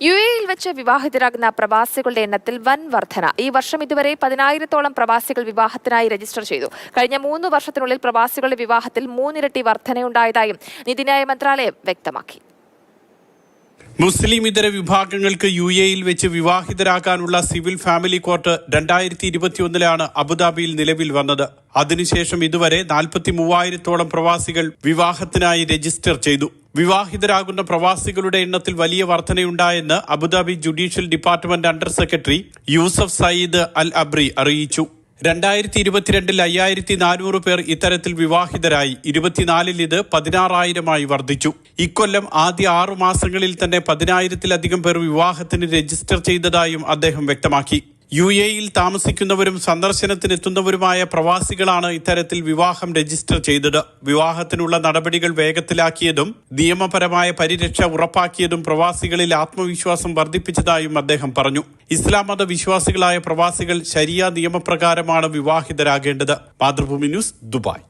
യുഎഇയിൽ വെച്ച് വിവാഹിതരാകുന്ന പ്രവാസികളുടെ എണ്ണത്തിൽ വൻ വർധന. ഈ വർഷം ഇതുവരെ 10,000-ഓളം പ്രവാസികൾ വിവാഹത്തിനായി രജിസ്റ്റർ ചെയ്തു. കഴിഞ്ഞ 3 വർഷത്തിനുള്ളിൽ പ്രവാസികളുടെ വിവാഹത്തിൽ 3 ഇരട്ടി വർധനയുണ്ടായതായും നീതിന്യായ മന്ത്രാലയം വ്യക്തമാക്കി. മുസ്ലിം ഇതര വിഭാഗങ്ങൾക്ക് യുഎഇയിൽ വെച്ച് വിവാഹിതരാകാനുള്ള സിവിൽ ഫാമിലി കോർട്ട് 2021 അബുദാബിയിൽ നിലവിൽ വന്നത്. അതിനുശേഷം ഇതുവരെ 43,000-ഓളം പ്രവാസികൾ വിവാഹത്തിനായി രജിസ്റ്റർ ചെയ്തു. വിവാഹിതരാകുന്ന പ്രവാസികളുടെ എണ്ണത്തിൽ വലിയ വർധനയുണ്ടായെന്ന് Abu Dhabi judicial department under secretary Yusuf Sayed Al Abri അറിയിച്ചു. 2022 5,400 പേർ ഇത്തരത്തിൽ വിവാഹിതരായി. 24-ൽ ഇത് 16,000-ആയി വർദ്ധിച്ചു. ഇക്കൊല്ലം ആദ്യ 6 മാസങ്ങളിൽ തന്നെ 10,000-ത്തിലധികം പേർ വിവാഹത്തിന് രജിസ്റ്റർ ചെയ്തതായും അദ്ദേഹം വ്യക്തമാക്കി. യുഎഇയിൽ താമസിക്കുന്നവരും സന്ദർശനത്തിനെത്തുന്നവരുമായ പ്രവാസികളാണ് ഇത്തരത്തിൽ വിവാഹം രജിസ്റ്റർ ചെയ്തത്. വിവാഹത്തിനുള്ള നടപടികൾ വേഗത്തിലാക്കിയതും നിയമപരമായ പരിരക്ഷ ഉറപ്പാക്കിയതും പ്രവാസികളിൽ ആത്മവിശ്വാസം വർദ്ധിപ്പിച്ചതായും അദ്ദേഹം പറഞ്ഞു. ഇസ്ലാം മത വിശ്വാസികളായ പ്രവാസികൾ ശരിയ നിയമപ്രകാരമാണ് വിവാഹിതരാകേണ്ടത്. Mathrubhumi news, Dubai.